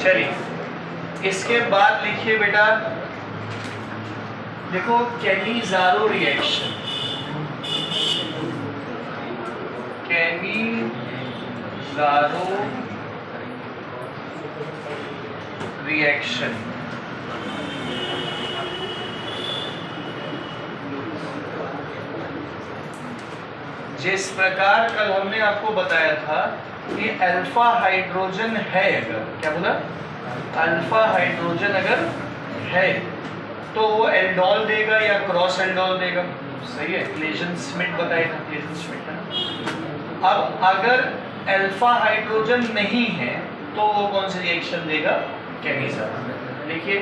चलिए इसके बाद लिखिए बेटा, देखो कैनिज़ारो रिएक्शन, कैनिज़ारो रिएक्शन। जिस प्रकार कल हमने आपको बताया था कि अल्फा हाइड्रोजन है, अगर क्या बोला, अल्फा हाइड्रोजन अगर है तो वो एल्डोल देगा या क्रॉस एल्डोल देगा, सही है, क्लेजन स्मिथ बताएगा, क्लेजन स्मिथ है। अब अगर अल्फा हाइड्रोजन नहीं है तो वो कौन सी रिएक्शन देगा, कैनिज़ारो। देखिए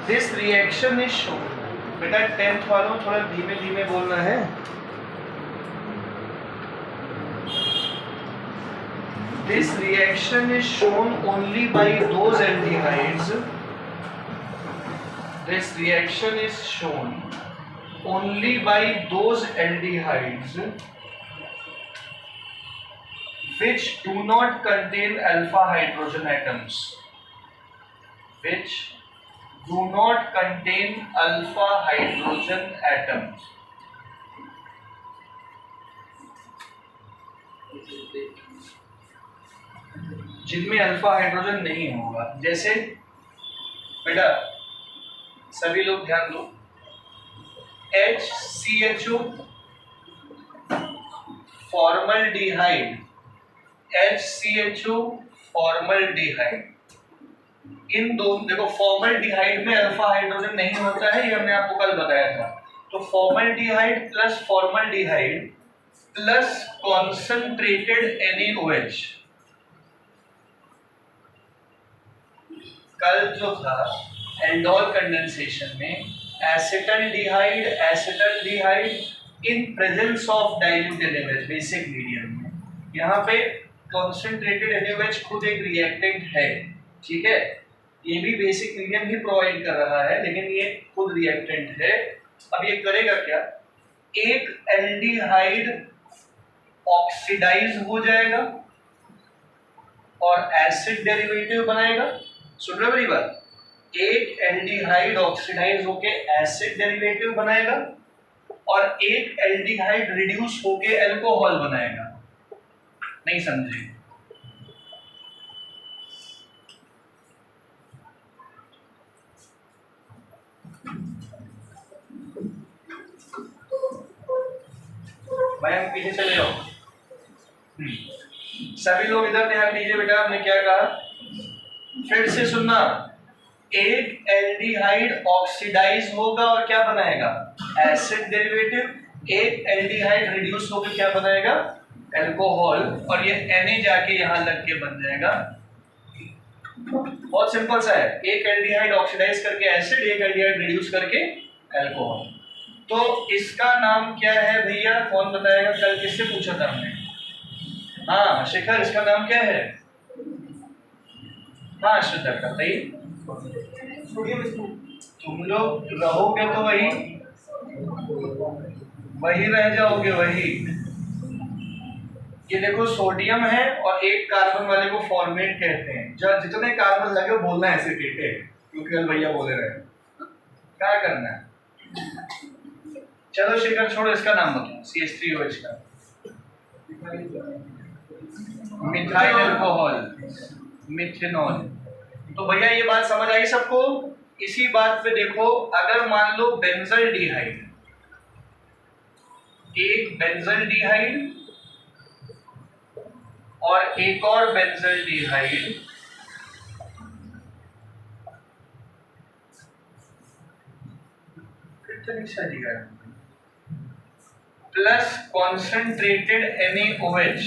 दिस रिएक्शन इज शोन, बेटा 10th वालों थोड़ा धीमे धीमे बोलना है। This reaction is shown only by those aldehydes. This reaction is shown only by those aldehydes which do not contain alpha hydrogen atoms. Which do not contain alpha hydrogen atoms. जिनमें alpha hydrogen नहीं होगा, जैसे बेटा सभी लोग ध्यान दो, HCHO formaldehyde, HCHO formaldehyde, इन दो, देखो फॉर्मल्डिहाइड में अल्फा हाइड्रोजन नहीं होता है, ये हमने आपको कल बताया था। तो formaldehyde plus formaldehyde plus concentrated NaOH, कल जो था एल्डोल कंडेंसेशन में acetaldehyde in presence of dilute NaOH basic medium में, यहाँ पे कॉन्सेंट्रेटेड NaOH खुद एक रिएक्टेंट है, ठीक है, ये भी बेसिक मीडियम ही प्रोवाइड कर रहा है लेकिन ये खुद रिएक्टेंट है। अब ये करेगा क्या, एक एल्डिहाइड ऑक्सीडाइज हो जाएगा और एसिड डेरिवेटिव बनाएगा। सुन रहे मेरी बात, एक एल्डिहाइड ऑक्सीडाइज होके एसिड डेरिवेटिव बनाएगा और एक एल्डिहाइड रिड्यूस होके अल्कोहल बनाएगा। नहीं समझे? भाई हम पीछे चले जाओ, सभी लोग इधर ध्यान दीजिए बेटा, हमने क्या कहा फिर से सुनना, एक एल्डिहाइड ऑक्सीडाइज होगा और क्या बनाएगा, एसिड डेरिवेटिव, एक एल्डिहाइड रिड्यूस होकर क्या बनाएगा, अल्कोहल, और ये Na जाके यहां लग के बन जाएगा। बहुत सिंपल सा है, एक एल्डिहाइड ऑक्सीडाइज करके एसिड, एक एल्डिहाइड रिड्यूस करके अल्कोहल। तो इसका नाम क्या है भैया, कौन बताएगा, कल किससे पूछा था हमने, हाँ शिखर, इसका नाम क्या है, हाँ श्रद्धा का, सही, तुम लोग रहोगे तो वही रह जाओगे, वही। ये देखो सोडियम है और एक कार्बन वाले को फॉर्मेट कहते हैं, जब जितने कार्बन लगे बोलना है एसिटेट है, क्योंकि कल भैया बोले रहे, क्या करना है। चलो शिखर छोड़ो, इसका नाम बताओ, CH3OH का, मिथाइल अल्कोहल, मिथेनॉल। तो भैया ये बात समझ आई सबको? इसी बात पे देखो, अगर मान लो बेंजल्डिहाइड, एक बेंजल्डिहाइड और एक और बेंजल्डिहाइड, प्लस कॉन्सेंट्रेटेड NaOH,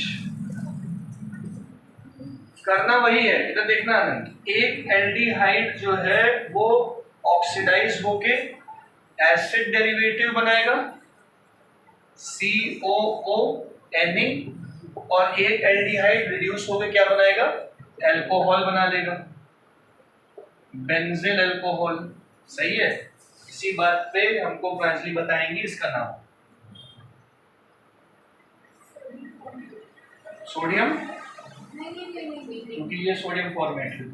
करना वही है, इधर देखना आनंद, एक एल्डिहाइड जो है वो ऑक्सीडाइज होके एसिड डेरिवेटिव बनाएगा COONA, और एक एल्डिहाइड रिड्यूस होके क्या बनाएगा, अल्कोहल बना देगा, बेंजील अल्कोहल, सही है। इसी बात पे हमको प्रांजलि बताएंगी इसका नाम, सोडियम क्योंकि ये सोडियम फॉर्मेट है।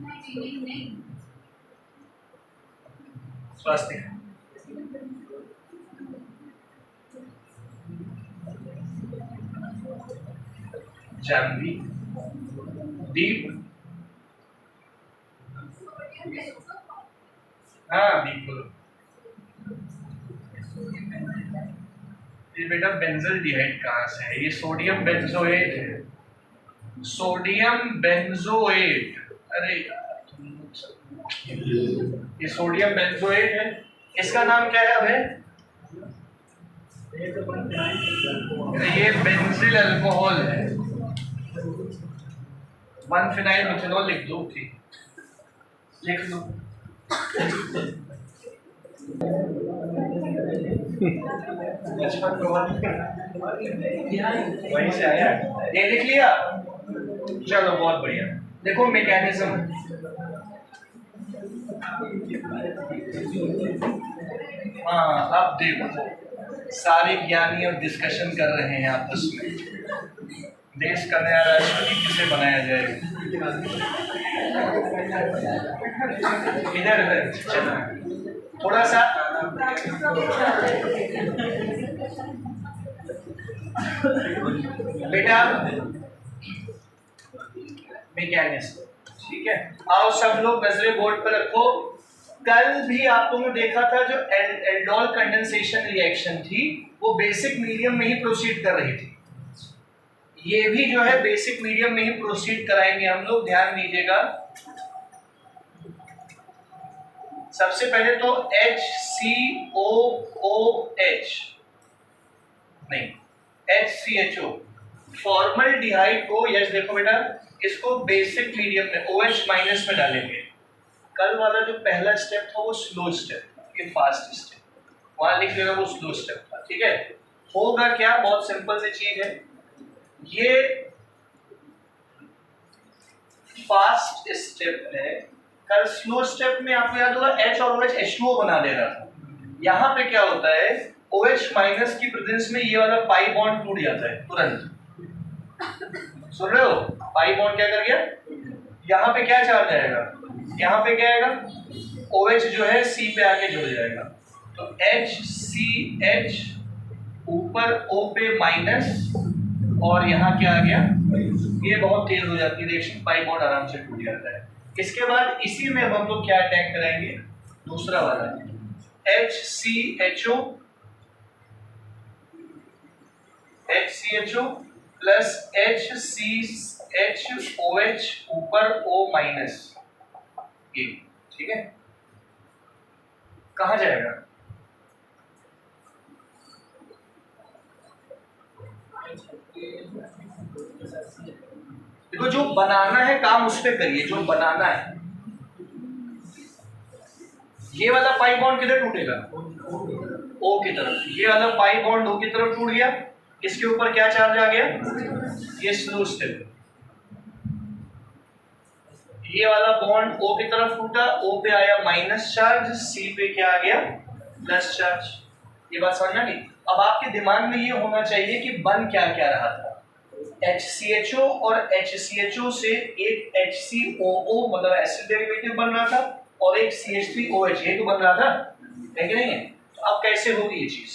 स्वास्थ्य जानवी, दीप, हाँ बिल्कुल। ये बेटा बेंजल्डिहाइड कहाँ से है? ये सोडियम बेंजोएट है, सोडियम बेंजोएट। अरे ये सोडियम बेंजोएट है, इसका नाम क्या है अबे? ये बेंजिल अल्कोहल है, 1-फिनाइल मिथेनॉल लिख दो, ठीक लिख लो। वहीं से आया, ये लिख लिया, चलो बहुत बढ़िया। देखो मैकेनिज्म, हाँ अब देखो सारे ज्ञानी अब डिस्कशन कर रहे हैं आपस में, देश का नया राष्ट्रपति किसे बनाया जाए। इधर इधर चलो थोड़ा सा बेटा, मैकेनिज्म, ठीक है। आओ सब लोग नजरें बोर्ड पर रखो। कल भी आप लोगों ने देखा था जो एल्डोल कंडेंसेशन रिएक्शन थी वो बेसिक मीडियम में ही प्रोसीड कर रही थी, ये भी जो है बेसिक मीडियम में ही प्रोसीड कराएंगे हम लोग, ध्यान दीजिएगा। सबसे पहले तो HCOOH नहीं HCHO फॉर्मल्डिहाइड को, यस देखो बेटा, इसको बेसिक मीडियम में OH माइनस में डालेंगे। कल वाला जो पहला स्टेप था वो स्लो स्टेप, ये फास्ट स्टेप, वहां लिख लेना वो स्लो स्टेप था, ठीक है। होगा क्या, बहुत सिंपल सी चीज है, ये फास्ट स्टेप है। कल स्लो स्टेप में आपको याद होगा H और OH H2O बना दे रहा था, यहाँ पे क्या होता है OH माइनस की प्रेजेंस में ये वाला पाई बॉन्ड टूट जाता है तुरंत, सुन रहे हो? पाई बॉन्ड क्या कर गया, यहाँ पे क्या चार्ज आएगा, यहाँ पे क्या आएगा, OH जो है C पे आके जुड़ जाएगा, तो HCH ऊपर O पे माइनस, और यहाँ क्या आ गया, ये बहुत तेज हो जाती है रिएक्शन, पाई बॉन्ड आराम से टूट जाता है। इसके बाद इसी में हम लोग क्या अटैक कराएंगे, दूसरा वाला HCHO प्लस HCHOH ऊपर O माइनस, ये ठीक है। कहाँ जाएगा, देखो जो बनाना है काम उस पे करिए, जो बनाना है। ये वाला पाई बॉन्ड किधर टूटेगा, O की तरफ, ये वाला पाई बॉन्ड O की तरफ टूट गया, इसके ऊपर क्या चार्ज आ गया, ये स्लो स्टेप, ये वाला बॉन्ड O की तरफ टूटा, O पे आया माइनस चार्ज, C पे क्या आ गया, प्लस चार्ज। ये बात समझना नहीं। अब आपके दिमाग में ये होना चाहिए कि बन क्या क्या रहा था, HCHO और HCHO से एक HCOO मतलब एसिड डेरिवेटिव बन रहा था, और एक CH3OH ये तो बन रहा था, है कि नहीं है? तो अब कैसे होगी ये चीज,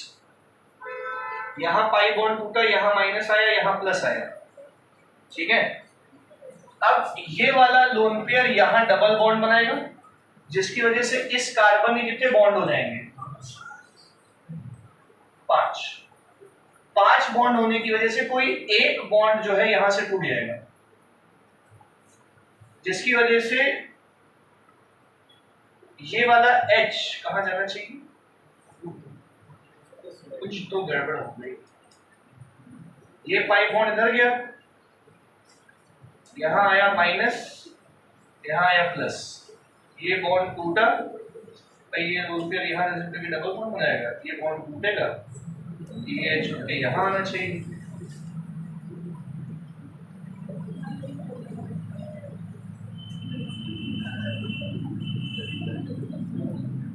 यहाँ पाई बॉन्ड टूटा, यहाँ माइनस आया, यहाँ प्लस आया, ठीक है। अब ये वाला लोन पेयर यहाँ डबल बॉन्ड बनाएगा, जिसकी वजह से इस कार्बन के कितने बॉन्ड हो जाएंगे, 5 बॉन्ड होने की वजह से कोई एक बॉन्ड जो है यहां से टूट जाएगा, जिसकी वजह से ये वाला H कहां जाना चाहिए, कुछ तो गड़बड़ हो गई। ये 5 बॉन्ड इधर गया, यहां आया माइनस, यहां आया प्लस, ये बॉन्ड टूटा, ये लोन पेयर यहां डबल बॉन्ड बनाएगा, ये बॉन्ड टूटेगा, ये H के यहाँ आना चाहिए।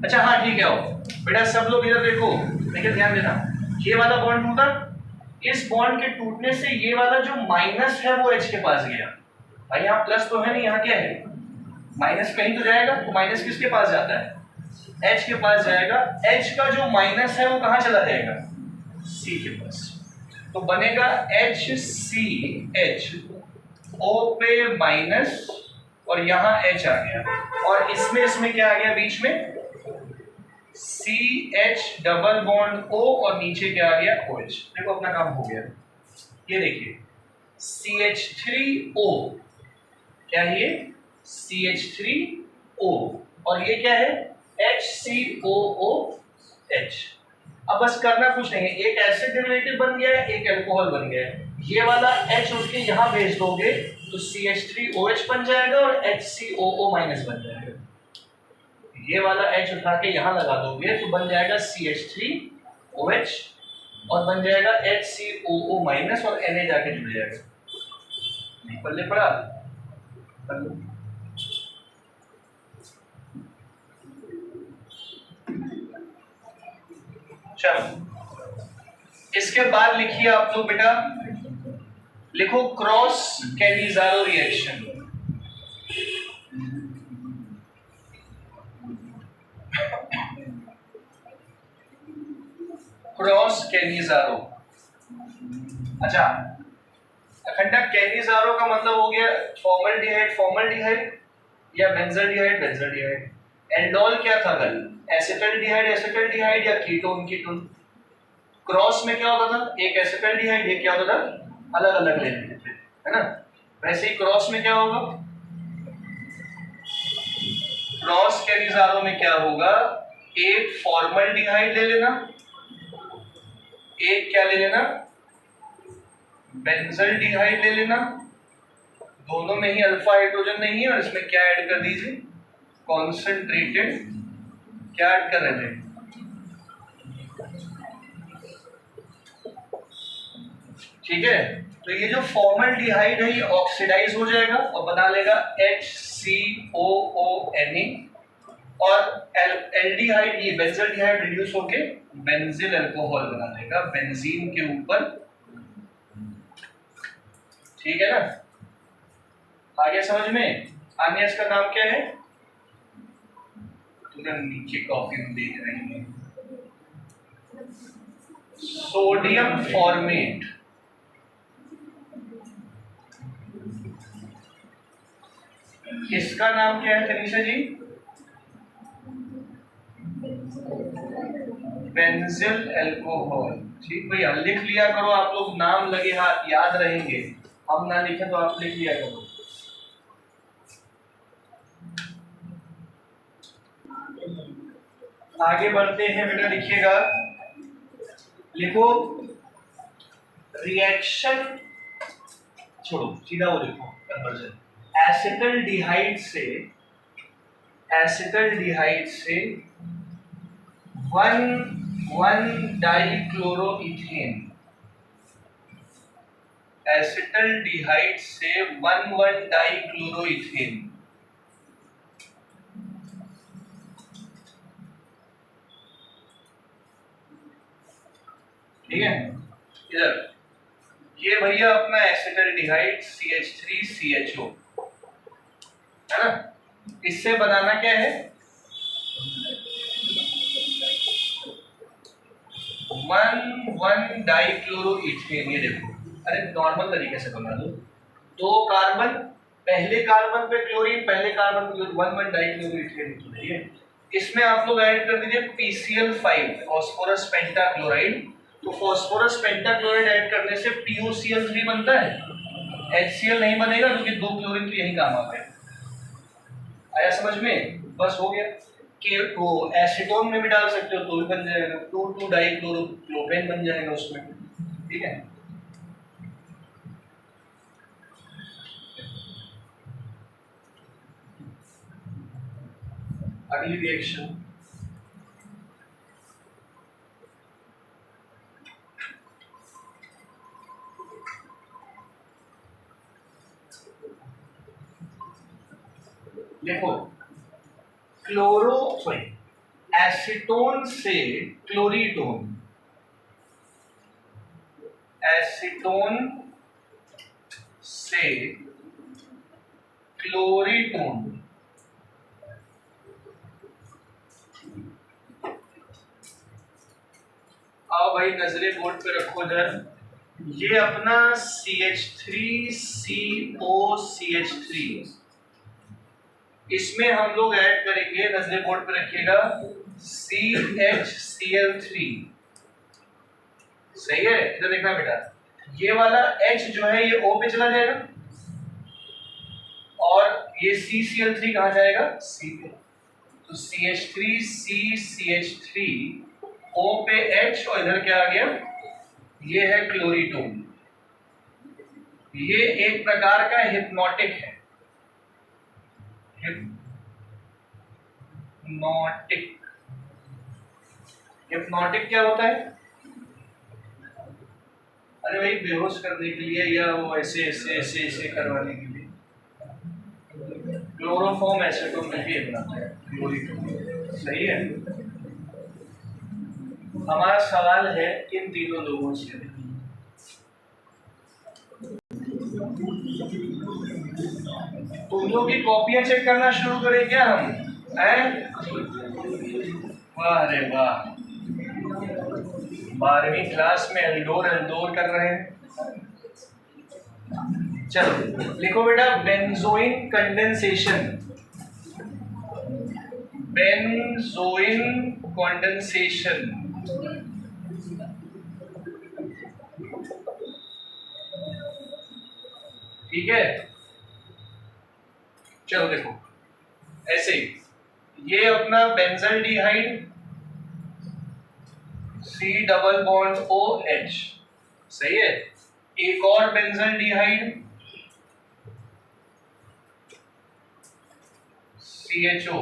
अच्छा हाँ ठीक है, आओ बेटा सब लोग इधर देखो, लेकिन ध्यान देना, ये वाला बॉन्ड टूटा, इस बॉन्ड के टूटने से ये वाला जो माइनस है वो H के पास गया, भाई यहाँ प्लस तो है नहीं, यहाँ क्या है, माइनस कहीं तो जाएगा, तो माइनस किसके पास जाता है, H के पास जाएगा। H का जो माइनस है वो कहाँ चला जाएगा, C के पास। तो बनेगा HCH, O पे माइनस और यहाँ H आ गया, और इसमें क्या आ गया बीच में, CH डबल बॉन्ड O, और नीचे क्या आ गया, OH। देखो अपना काम हो गया। ये देखिए CH3O, क्या है ये, CH3O, और ये क्या है, HCOOH। अब बस करना कुछ नहीं है, एक एसिड डेरिवेटिव बन गया है, एक अल्कोहल बन गया है। ये वाला H उठ के यहाँ भेज दोगे तो CH3OH बन जाएगा और HCOO माइनस बन जाएगा। ये वाला H उठा के यहाँ लगा दोगे तो बन जाएगा CH3OH और बन जाएगा HCOO माइनस, और Na जाके जुड़ जाएगा। नहीं पल्ले पड़ा, पल्ले। चलो इसके बाद लिखिए आप लोग बेटा, लिखो cross Cannizzaro reaction. Cross Cannizzaro, अच्छा अखंडा कैनिज़ारो का मतलब हो गया फॉर्मल्डिहाइड या बेंजल्डिहाइड। एंडोल क्या था कल, एसिटल्डिहाइड या कीटोन। क्रॉस में क्या होता था, एक एसिटल्डिहाइड, एक क्या होता था, अलग अलग ले लेते थे, है ना। वैसे ही क्रॉस में क्या होगा, क्रॉस कैनिज़ारो में क्या होगा, एक फॉर्मल्डिहाइड ले लेना, एक क्या ले लेना, बेंजल्डिहाइड ले लेना। दोनों में ही अल्फा हाइड्रोजन नहीं है, और इसमें क्या ऐड कर दीजिए, कॉन्सेंट्रेटेड, क्या ऐड कर रहे थे, ठीक है। तो ये जो फॉर्मल्डिहाइड है ये ऑक्सीडाइज हो जाएगा और बना लेगा HCOONe, और एल्डिहाइड, ये बेंजल्डिहाइड रिड्यूस होके बेंजिल अल्कोहल बना देगा बेंजीन के ऊपर, ठीक है ना। आगे समझ में आगे, इसका नाम क्या है, तुरंत नीचे कॉपी में देख रहे हैं, सोडियम फॉर्मेट। इसका नाम क्या है तनीषा जी, बेंजिल अल्कोहल। ठीक भैया, लिख लिया करो आप लोग, नाम लगे हाथ याद रहेंगे, हम ना लिखे तो आप लिख लिया करो। आगे बढ़ते हैं बेटा, लिखिएगा, लिखो रिएक्शन, छोड़ो सीधा वो लिखो कन्वर्जन। एसिटल्डिहाइड से 1,1-डाइक्लोरोइथेन, एसिटल्डिहाइड से 1,1-डाइक्लोरोइथेन, ठीक है। इधर ये भैया अपना एसिटल्डिहाइड CH3CHO है ना, इससे बनाना क्या है, 1,1-डाइक्लोरोइथेन। ये देखो, अरे नॉर्मल तरीके से बना दो, दो कार्बन, पहले कार्बन पे क्लोरीन, पहले कार्बन पे 1,1-डाइक्लोरोइथेन। इसमें आप लोग ऐड कर दीजिए PCl5, फास्फोरस पेंटाक्लोराइड। तो फास्फोरस पेंटाक्लोराइड ऐड करने से PuCl3 बनता है, HCl नहीं बनेगा क्योंकि दो क्लोरीन तो यही काम आता है। आया समझ में, बस हो गया। कि वो एसीटोन में भी डाल सकते हो तो भी बन जाएगा, 2,2-डाइक्लोरोप्रोपेन बन जाएगा उसमें, ठीक है। अगली रिएक्शन, देखो एसीटोन से क्लोरीटोन, एसीटोन से क्लोरीटोन। आओ भाई नजरे बोर्ड पे रखो इधर। ये अपना CH3CO CH3, इसमें हम लोग ऐड करेंगे, नजरे बोर्ड पे रखिएगा, CHCl3। सही है, इधर देखना बेटा, ये वाला H जो है ये O पे चला जाएगा और ये CCl3 कहाँ जाएगा? C पे। तो CH3CCH3 O पे H और इधर क्या आ गया? ये है क्लोरीटोन। ये एक प्रकार का हिप्नोटिक है। हिप्नोटिक क्या होता है? अरे भाई बेहोश करने के लिए या वो ऐसे ऐसे ऐसे ऐसे करवाने के लिए। क्लोरोफॉर्म एसीटोन में भी बनाता है क्लोरीटोन। सही है। हमारा सवाल है इन तीनों लोगों से, तुम लोग की कॉपियां चेक करना शुरू करें क्या हम? वाह रे वाह, 12वीं क्लास में एल्डोर एल्डोर कर रहे हैं। चलो लिखो बेटा, बेंजोइन कंडेंसेशन। बेंजोइन कंडेंसेशन, ठीक है। चलो देखो ऐसे ही, ये अपना benzaldehyde C double bond OH, सही है। एक और बेंजल्डिहाइड CHO,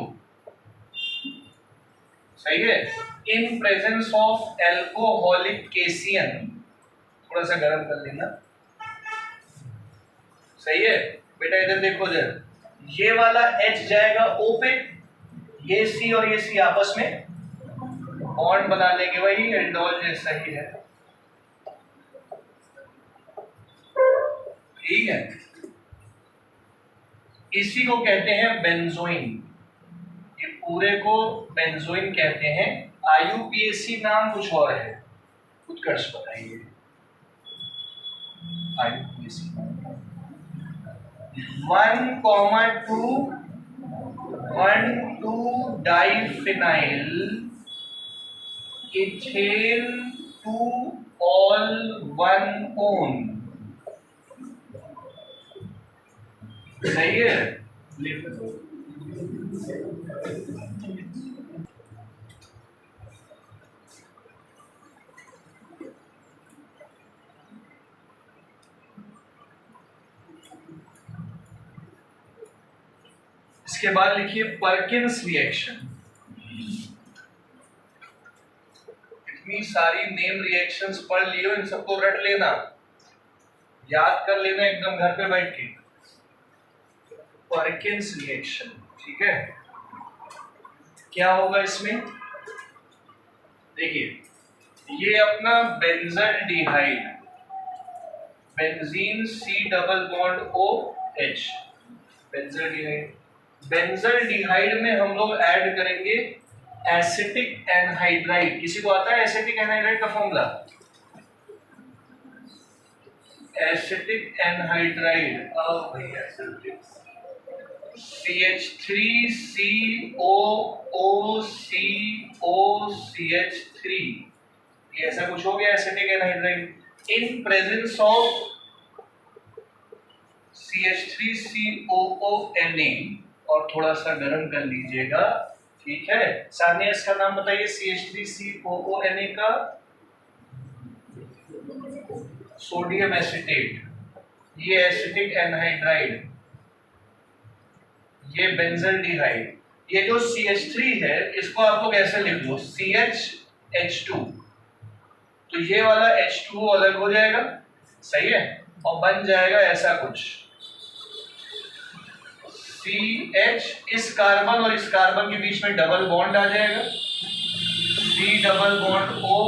सही है। In presence of alcoholic cation, थोड़ा सा गर्म कर लेना, सही है बेटा। इधर देखो, इधर ये वाला H जाएगा O पे, ये C और ये C आपस में बॉन्ड बना लेंगे, वही एल्डोल जैसा ही है, ठीक है। इसी को कहते हैं बेंजोइन, ये पूरे को बेंजोइन कहते हैं। IUPAC नाम कुछ और है, उत्कर्ष बताइए। IUPAC 1,2 diphenyl ethane 2 all 1 own, सही है। लिख दो। इसके बाद लिखिए परकिंस रिएक्शन। इतनी सारी नेम रिएक्शंस पढ़ लियो, इन सबको रट लेना, याद कर लेना एकदम घर पे बैठ के। परकिंस रिएक्शन, ठीक है। क्या होगा इसमें? देखिए, ये अपना benzaldehyde, benzene C double bond OH, benzaldehyde. Benzaldehyde में हम लोग ऐड करेंगे एसिटिक एनहाइड्राइड। किसी को आता है एसिटिक एनहाइड्राइड का फॉर्मूला? एसिटिक एनहाइड्राइड, CH3COOCOCH3, ये ऐसा कुछ हो गया acetic anhydride. In presence of CH3COONA, और थोड़ा सा गर्म कर लीजिएगा, ठीक है। सामने इसका नाम बताइए, CH3COONA का सोडियम एसिटेट, ये एसिटिक एनहाइड्राइड, ये बेंजल्डिहाइड। ये जो CH3 है इसको आप लोग ऐसे लिख दो CHH2, तो ये वाला H2O अलग हो जाएगा, सही है, और बन जाएगा ऐसा कुछ CH, इस कार्बन और इस कार्बन के बीच में डबल बॉन्ड आ जाएगा, C double bond O,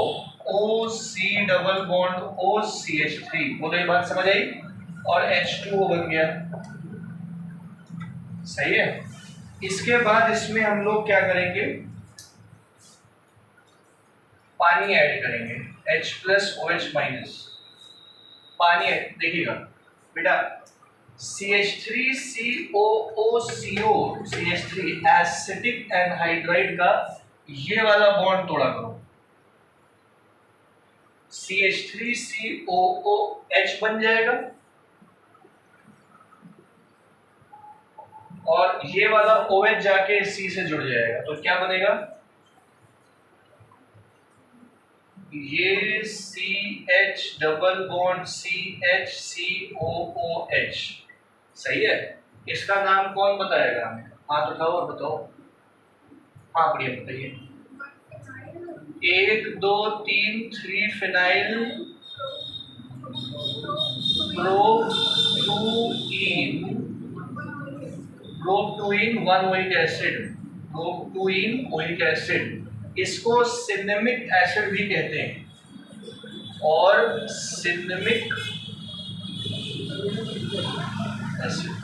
O C double bond O CH3, बोलो ये बात समझ आई, और H2O बन गया। सही है। इसके बाद इसमें हम लोग क्या करेंगे, पानी ऐड करेंगे, H प्लस OH माइनस, पानी देखिएगा बेटा, CH3COOCO CH3 एसिटिक एनहाइड्राइड का ये वाला बॉन्ड तोड़ा करो, CH3COOH बन जाएगा और ये वाला OH जाके C से जुड़ जाएगा, तो क्या बनेगा, ये CH डबल बॉन्ड CHCOOH, सही है। इसका नाम कौन बताएगा हमें, हाथ उठाओ और बताओ। हाँ बढ़िया, बताइए। 1 2 3 3 फिनाइल प्रोपटूइन 1 ओइक एसिड, प्रोपटूइन ओइक एसिड, इसको सिनेमिक एसिड भी कहते हैं और सिनेमिक एसिड।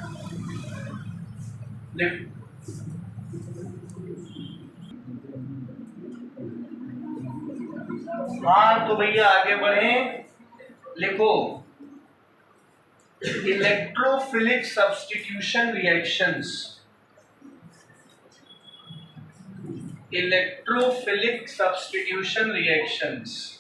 हाँ तो भैया आगे बढ़े, लिखो electrophilic substitution reactions, electrophilic substitution reactions.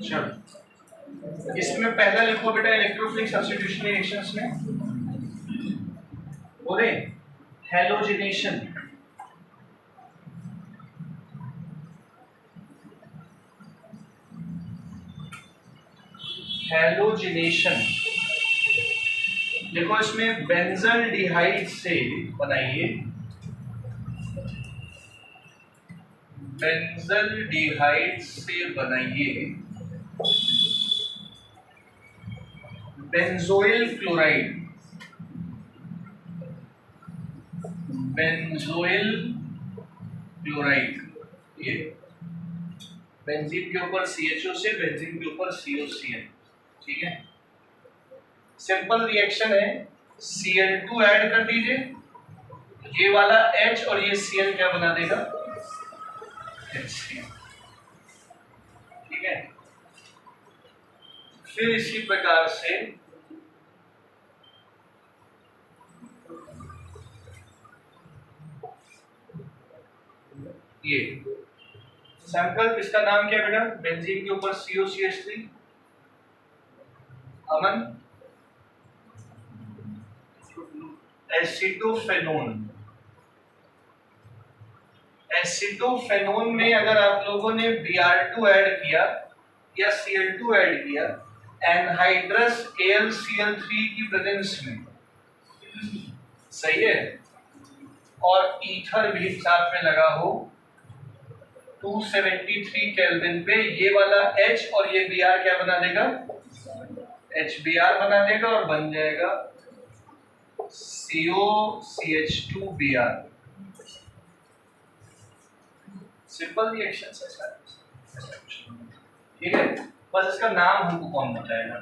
चलो इसमें पहला लिखो बेटा, इलेक्ट्रोफिलिक सब्स्टिट्यूशन रिएक्शंस में बोले हैलोजिनेशन, हैलोजिनेशन देखो, इसमें बेंजल डिहाइड से बनाइए, बेंजल डिहाइड से बनाइए बेंजोइल क्लोराइड, बेंजोइल क्लोराइड, ये बेंजीन के ऊपर CHO से, बेंजीन के ऊपर COCl, ठीक है। सिंपल रिएक्शन है, Cl2 ऐड कर दीजिए, ये वाला H और ये Cl क्या बना देगा, HCl, ठीक है। फिर इसी प्रकार से ये सैंपल, इसका नाम क्या बेटा, बेंजीन के ऊपर COCH3, अमन एसिटोफेनोन, एसिटोफेनोन में अगर आप लोगों ने Br2 ऐड किया या Cl2 ऐड किया एनहाइड्रस AlCl3 की प्रेजेंस में, सही है, और ईथर भी साथ में लगा हो 273 केल्विन पे, ये वाला H और ये Br क्या बना देगा, HBr बना देगा और बन जाएगा COCH2Br। सिंपल रिएक्शन है सर, ठीक है। बस इसका नाम हमको कौन बताएगा,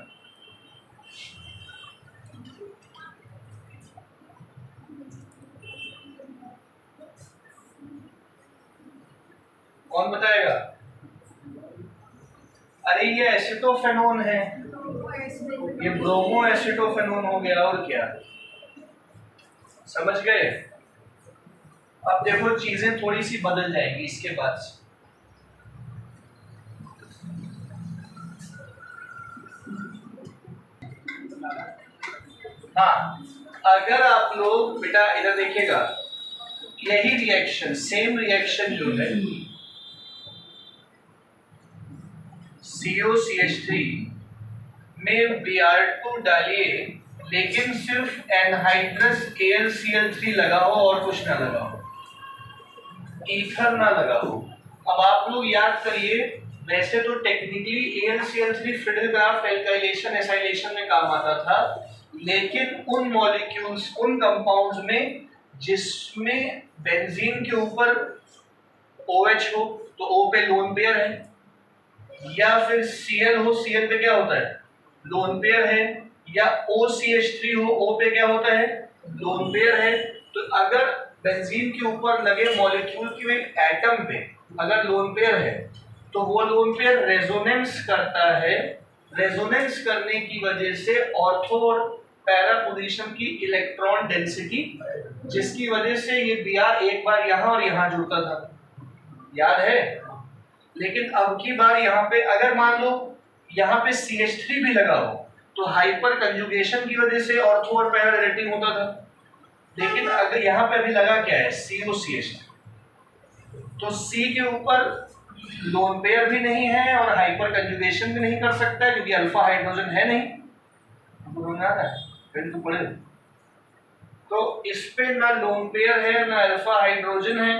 कौन बताएगा, अरे ये एसिटोफेनोन है, ये ब्रोमो एसिटोफेनोन हो गया, और क्या, समझ गए। अब देखो चीजें थोड़ी सी बदल जाएंगी इसके बाद से, हाँ अगर आप लोग बेटा इधर देखिएगा, यही रिएक्शन, सेम रिएक्शन जो है COCH3 में Br2 डालिए, लेकिन सिर्फ एनहाइड्रस AlCl3 लगा हो और कुछ ना लगा हो, ईथर ना लगा हो। अब आप लोग याद करिए वैसे तो technically AlCl3 Friedel-craft alkylation acylation में काम आता था, लेकिन उन मॉलिक्यूल्स, उन कंपाउंड्स में जिसमें बेंजीन के ऊपर OH हो तो O पे लोन पेयर है, या फिर Cl हो, Cl पे क्या होता है, लोन पेयर है, या OCH3 हो, O पे क्या होता है, लोन पेयर है। तो अगर बेंजीन के ऊपर लगे मॉलिक्यूल के एटम पे अगर लोन पेयर है तो वो लोन पेयर रेजोनेंस करता है। रेजोनेंस करने की वजह से ऑर्थो और पैरा पोजीशन की इलेक्ट्रॉन डेंसिटी, जिसकी वजह से ये Br एक बार यहाँ और यहाँ जुड़ता था, याद है। लेकिन अब की बार यहाँ पे अगर मान लो यहाँ पे CH3 भी लगा हो तो हाइपर कंजुगेशन की वजह से ऑर्थो और पैरा रिलेटिंग होता था। लेकिन अगर यहाँ पे अभी लगा क्या है, COCH, तो C के ऊपर लोन पेयर भी नहीं है और हाइपर कंजुगेशन भी नहीं कर सकता है, क्योंकि अल्फा हाइड्रोजन है नहीं। तो पढ़े, तो इस पे ना लोन पेयर है ना अल्फा हाइड्रोजन है,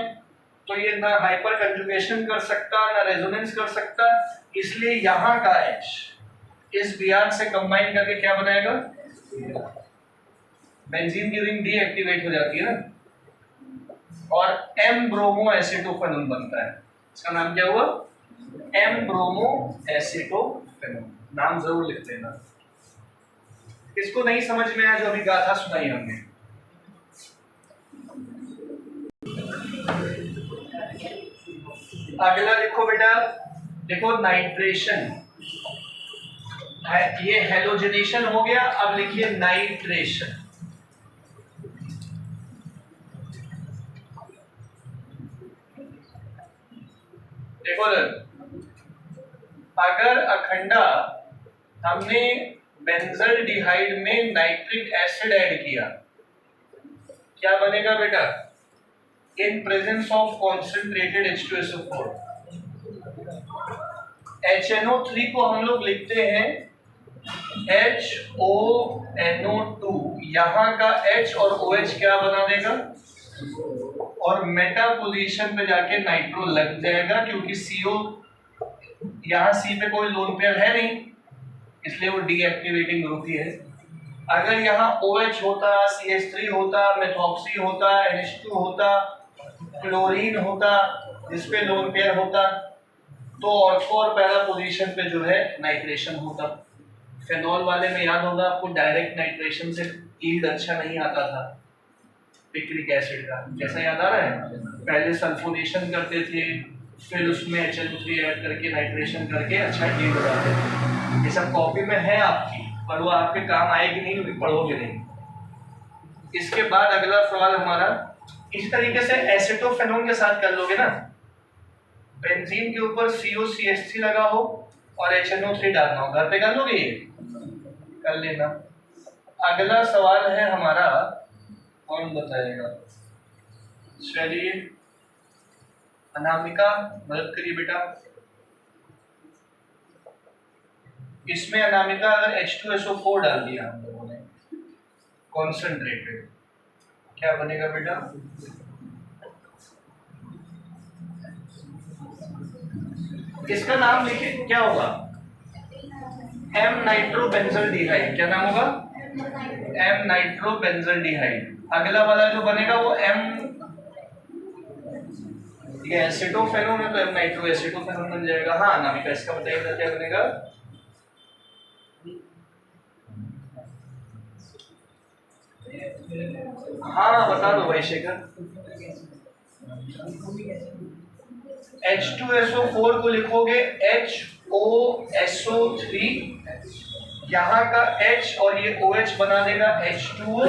तो ये ना हाइपर कंजुगेशन कर सकता ना रेजोनेंस कर सकता, इसलिए यहाँ का H इस Br से कंबाइन करके क्या बनाएगा, बेंजीन की रिंग डीएक्टिवेट हो जाती है ना, और M ब्रोमो एसिटोफेनोन बनता है। इसका नाम क्या हुआ, M ब्रोमो एसिटोफेनोन। नाम जरूर लिख लेना। इसको नहीं समझ में आया जो अभी गाथा सुनाई हमने, अगला लिखो बेटा, देखो नाइट्रेशन, ये हेलोजनेशन हो गया, अब लिखिए नाइट्रेशन। देखो अगर अखंडा हमने बेंजल्डिहाइड में नाइट्रिक एसिड ऐड किया, क्या बनेगा बेटा, in presence of concentrated H2SO4, HNO3 को हम लोग लिखते हैं HONO2, यहाँ का H और OH क्या बना देगा, और मेटा पोजीशन पे जाके नाइट्रो लग जाएगा, क्योंकि CO यहाँ C पे कोई लोन पेयर है नहीं, इसलिए वो डीएक्टिवेटिंग ग्रुप ही है। अगर यहाँ OH होता, CH3 होता, मेथॉक्सी होता, NH2 होता, क्लोरीन होता जिसपे लोन पेयर होता, तो ऑर्थो और पैरा पोजीशन पे जो है नाइट्रेशन होता। फेनॉल वाले में याद होगा आपको, डायरेक्ट नाइट्रेशन से यील्ड अच्छा नहीं आता था पिक्रिक एसिड का, कैसा याद आ रहा है, पहले सल्फोनेशन करते थे, फिर उसमें HNO3 ऐड करके नाइट्रेशन करके अच्छा यील्ड बनाते थे। ये सब कॉपी में है आपकी, पर वो आपके काम आएगी नहीं, पढ़ोगे नहीं। इसके बाद अगला सवाल हमारा इस तरीके से एसिटोफेनोन के साथ कर लोगे ना, बेंजीन के ऊपर COCH3 लगा हो और HNO3 डालना हो, घर पे कर लोगे, ये कर लेना। अगला सवाल है हमारा, कौन बताएगा, चलिए अनामिका मदद करिए बेटा। इसमें अनामिका अगर H2SO4 डाल दिया हम लोगों ने कॉन्सेंट्रेटेड, क्या बनेगा बेटा, इसका नाम लिखिए, क्या होगा, M नाइट्रोबेंजल्डिहाइड। क्या नाम होगा, M नाइट्रोबेंजल्डिहाइड। अगला वाला जो बनेगा वो M, ये एसिटोफेनोन है तो M नाइट्रो एसिटोफेनोन बन जाएगा। हाँ अनामिका, इसका बताइए क्या बनेगा, हाँ बता दो भाई शेखर। H2SO4 को लिखोगे HOSO3, यहाँ का H और ये OH बना देगा H2O,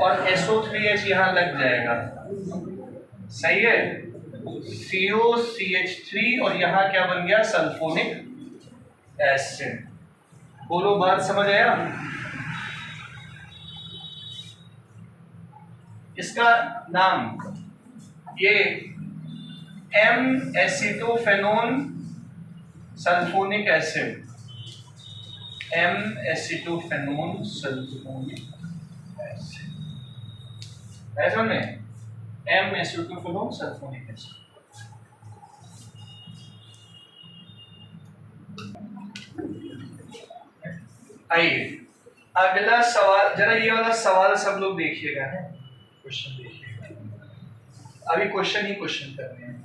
और SO3H यहाँ लग जाएगा, सही है, COCH3, और यहाँ क्या बन गया, सल्फोनिक एसिड। बोलो बात समझ आया। इसका नाम ये M acetophenone sulphonic acid, M acetophenone sulphonic acid, है समझ में, M एसिटोफेनोन सल्फोनिक एसिड। आइए अगला सवाल, जरा ये वाला सवाल सब लोग देखिएगा, है क्वेश्चन देखिएगा, अभी क्वेश्चन ही क्वेश्चन करने हैं।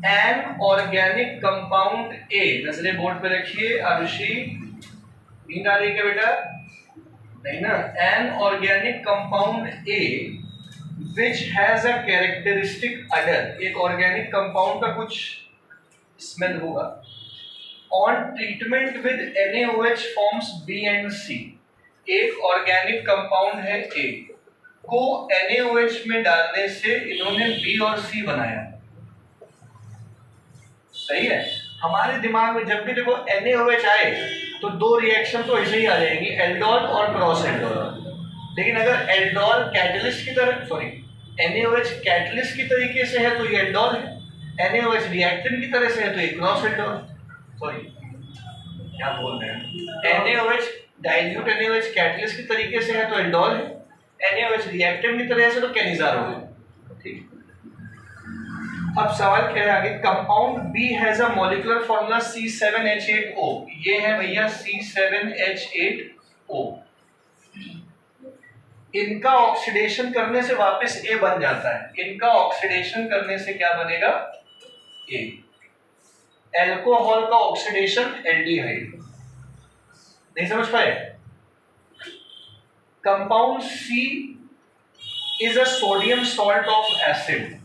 एन ऑर्गेनिक कंपाउंड ए, नजरे बोर्ड पे रखिए। आरुषि नींद आ रही क्या बेटा? नहीं ना। An organic compound A which has a characteristic odour, एक ऑर्गेनिक कंपाउंड का कुछ स्मेल होगा। On treatment with NaOH forms B and C, एक ऑर्गेनिक कंपाउंड है A को NaOH में डालने से इन्होंने B और C बनाया। सही है। हमारे दिमाग में जब भी देखो NaOH आए तो दो रिएक्शन तो ऐसे ही आ जाएंगी, एल्डोल और क्रॉस एल्डोल। लेकिन अगर एल्डोल कैटलिस्ट की तरह, सॉरी NaOH कैटलिस्ट की तरीके से है तो ये एल्डोल है, NaOH रिएक्टेंट की तरह से है तो ये क्रॉस एल्डोल, सॉरी क्या बोल रहे हैं, NaOH डाइल्यूट NaOH कैटलिस्ट की तरीके से है तो एल्डोल है, NaOH रिएक्टेंट की तरह से तो कैनिजारो है। ठीक। अब सवाल क्या है आगे, compound B has a molecular formula C7H8O, ये है भैया C7H8O। इनका ऑक्सीडेशन करने से वापस A बन जाता है, इनका ऑक्सीडेशन करने से क्या बनेगा? A। एल्कोहल का ऑक्सीडेशन एल्डिहाइड। नहीं समझ पाए? Compound C is a sodium salt of acid,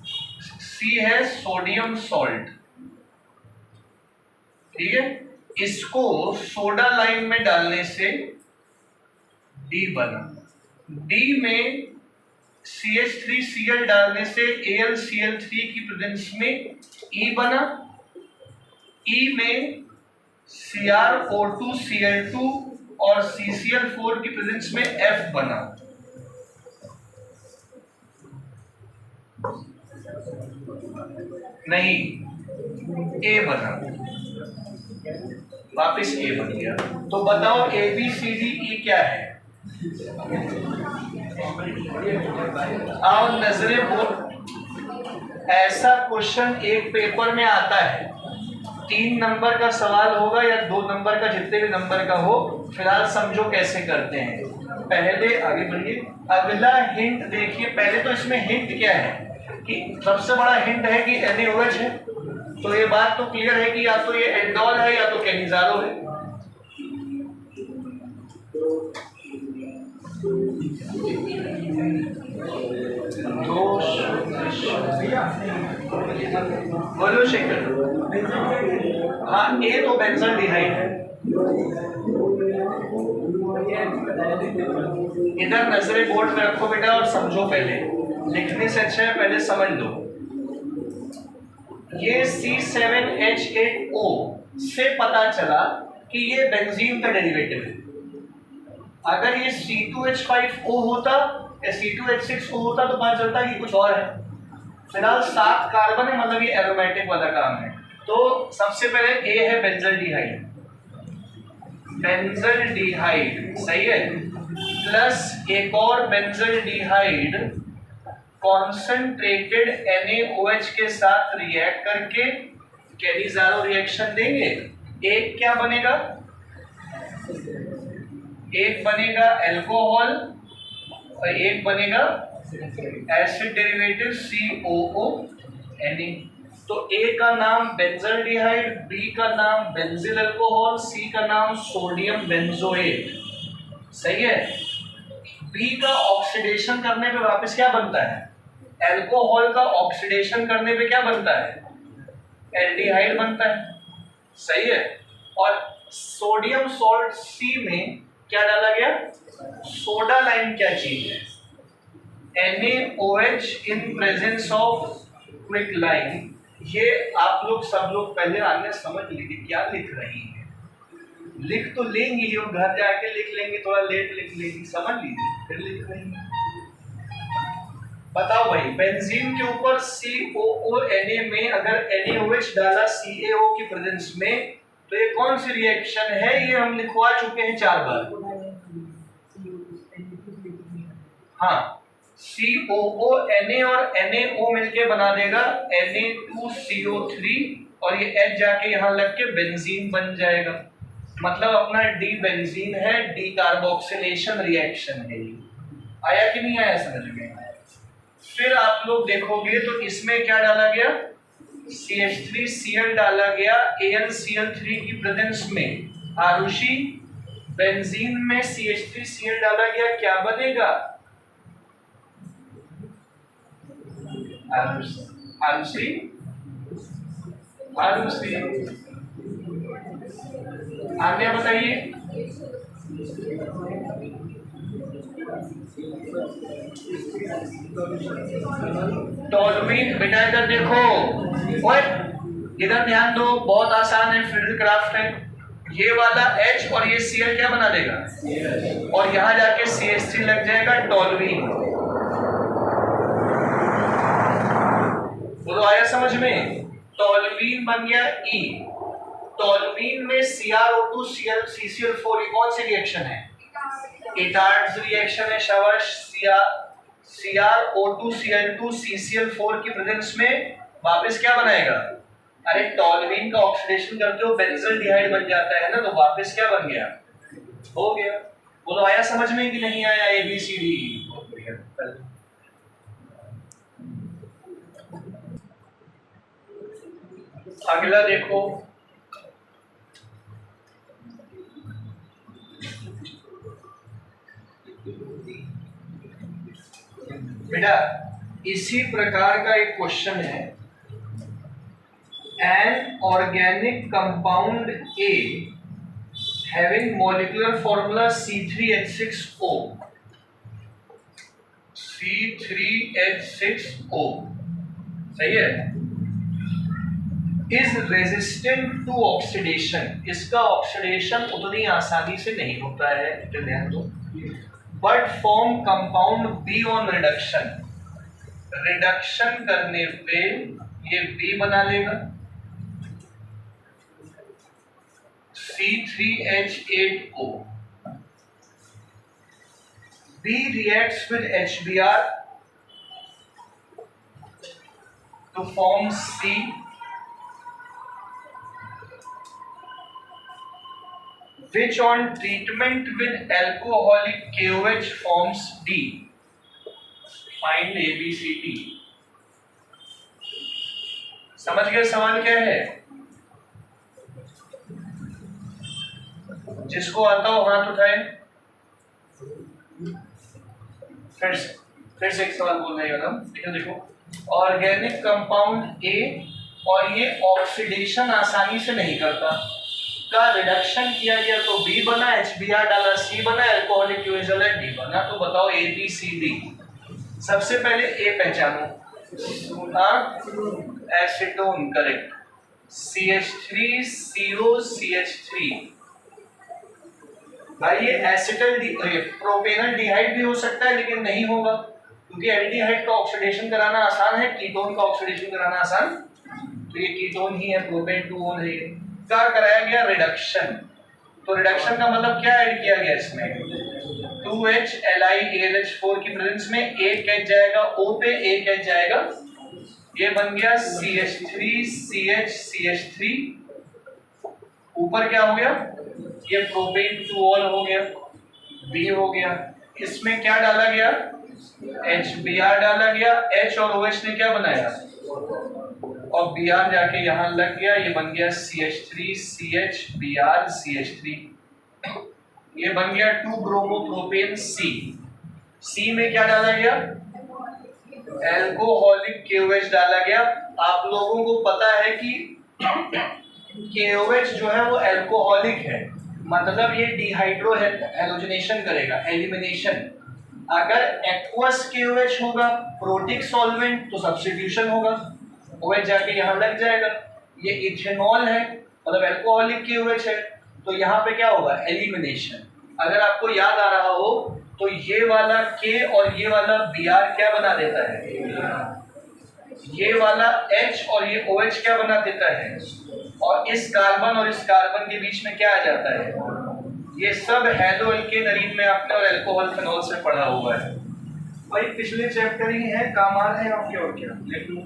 C है सोडियम सॉल्ट, ठीक है। इसको सोडा लाइम में डालने से D बना, D में CH3Cl डालने से AlCl3 की प्रेजेंस में E बना, E में CrO2Cl2 और CCl4 की प्रेजेंस में F बना। नहीं, A बना, वापिस A बन गया। तो बताओ ABCDE क्या है? आओ नजरे बोर्ड, ऐसा क्वेश्चन एक पेपर में आता है, 3 नंबर का सवाल होगा या 2 नंबर का, जितने भी नंबर का हो। फिलहाल समझो कैसे करते हैं। पहले आगे बढ़िए, अगला हिंट देखिए। पहले तो इसमें हिंट क्या है कि सबसे बड़ा हिंट है कि NaOH है, तो ये बात तो क्लियर है कि या तो ये एल्डोल है या तो कैनिजारो है। बोलो शेखर। हाँ, ए तो बेंजल्डिहाइड है। इधर नजरे बोर्ड पे रखो बेटा और समझो, पहले लिखने से अच्छा है पहले समझ लो। ये C7H8O से पता चला कि ये बेंजीन का डेरिवेटिव है। अगर ये C2H5O होता या C2H6O होता तो पता चलता कि कुछ और है। फिलहाल 7 कार्बन है, मतलब ये एरोमेटिक वाला काम है। तो सबसे पहले A है बेंजल्डिहाइड, बेंजल्डिहाइड सही है, प्लस एक और बेंजल्डिहाइड कॉन्सेंट्रेटेड NaOH के साथ रिएक्ट करके कैनिजारो रिएक्शन देंगे। एक क्या बनेगा? एक बनेगा अल्कोहल और एक बनेगा एसिड डेरिवेटिव COONA। तो A का नाम बेंजल्डिहाइड, B का नाम बेंजिल अल्कोहल, C का नाम सोडियम बेंजोएट, सही है। B का ऑक्सीडेशन करने पे वापस क्या बनता है? अल्कोहल का ऑक्सीडेशन करने पे क्या बनता है? एल्डिहाइड बनता है, सही है। और सोडियम सॉल्ट C में क्या डाला गया? सोडा लाइम क्या चीज है? NaOH in presence of quick lime. ये आप लोग सब लोग पहले आने समझ लीजिए क्या लिख रही है। लिख तो लेंगी, जो घर जाके लिख लेंगे, थोड़ा लेट लिख लेंगी, समझ लीजिए फिर लिख रही है। बताओ भाई, बेंजीन के ऊपर COONA में अगर NaOH डाला CaO की प्रेजेंस में तो ये कौन सी रिएक्शन है? ये हम लिखवा चुके हैं 4 बार। हाँ, COONA और NaO मिलके बना देगा Na2CO3 और ये H जाके यहाँ लग के बेंजीन बन जाएगा। मतलब अपना डी बेंजीन है, डी कार्बोक्सिलेशन रिएक्शन है। आया कि नहीं आया समझ में? फिर आप लोग देखोगे तो इसमें क्या डाला गया, CH3Cl डाला गया AlCl3 की प्रेजेंस में। आरुषि बेंजीन में CH3Cl डाला गया, क्या बनेगा? आरुषि आरुषि आगे बताइए। टॉलमीन। बेटा इधर देखो, ओए इधर ध्यान दो, बहुत आसान है, फील्ड क्राफ्ट है। ये वाला H और ये Cl क्या बना देगा, और यहां जाके CH3 लग जाएगा, टॉलमीन। बोलो आया समझ में? टॉलमीन बन गया E। टॉलमीन में CrO2 CCl4, ये कौन सी रिएक्शन है? इटार्ड्स रिएक्शन है। शाबाश। CrO2 Cl2 CCl4 की प्रेजेंस में वापस क्या बनाएगा? अरे टॉलमीन का ऑक्सीडेशन करते हो बेंजल्डिहाइड बन जाता है ना, तो वापस क्या बन गया? हो गया। बोलो आया समझ में कि नहीं आया? ABCD। अगला देखो, बेटा इसी प्रकार का एक क्वेश्चन है। एन ऑर्गेनिक कंपाउंड ए having molecular formula C3H6O, C3H6O, सही है, इज रेजिस्टेंट टू ऑक्सीडेशन। इसका ऑक्सीडेशन उतनी आसानी से नहीं होता है, ध्यान दो, but form compound be on reduction. Reduction करने पे ये बी बना लेगा, C3H8O। B reacts with HBr to form C, which on treatment with alcoholic KOH forms D. Find ABCD. समझ गए सवाल क्या है? जिसको आता हो हाथ उठाए। फिर से एक सवाल बोल रहे हो। देखो, ऑर्गेनिक कंपाउंड ए और ये ऑक्सीडेशन आसानी से नहीं करता, का रिडक्शन किया गया तो बी बना, HBr डाला सी बना, अल्कोहलिक KOH डाला डी बना। तो बताओ ABCD। सबसे पहले ए पहचानो, एसीटोन, करेक्ट, CH3COCH3। भाई ये एसिटल प्रोपेनल डिहाइड भी हो सकता है, लेकिन नहीं होगा क्योंकि एल्डिहाइड का ऑक्सीडेशन कराना आसान है, कीटोन का ऑक्सीडेशन कराना आसान, तो ये कीटोन ही है, प्रोपेन 2 है। क्या कराया गया? रिडक्शन। तो रिडक्शन का मतलब क्या ऐड किया गया इसमें? 2H LiAlH4 की प्रेजेंस में एक H जाएगा O पे, एक H जाएगा, ये बन गया CH3CH3। ऊपर क्या हो गया? ये प्रोपेन 2 हो गया, B हो गया। इसमें क्या डाला गया? HBr डाला गया, H और OH ने क्या बनाया, और Br जाके यहाँ लग गया, ये बन गया CH3CHBr CH3। ये बन गया 2-ब्रोमोप्रोपेन C। C में क्या डाला गया? एल्कोहलिक KOH डाला गया। आप लोगों को पता है कि KOH जो है वो एल्कोहलिक है, मतलब ये डिहाइड्रो हैलोजनेशन करेगा, एलिमिनेशन। अगर एक्वस KOH होगा, प्रोटिक सॉल्वेंट, तो सब्स्टिट्यूशन होगा, OH जाके यहाँ लग जाएगा। ये इथेनॉल है, मतलब एल्कोहलिक KOH है, तो यहाँ पे क्या होगा? एलिमिनेशन। अगर आपको याद आ रहा हो तो ये वाला K और ये वाला Br क्या बना देता है? ये वाला H और ये OH क्या बना देता है? और इस कार्बन और इस कार्बन के बीच में क्या आ जाता है? ये सब हैलो एल्केन अरीन में आपने और अल्कोहल फिनॉल से पढ़ा हुआ है भाई, पिछले चैप्टर ही है, काम आ रहे हैं आपके, और क्या लिख लो।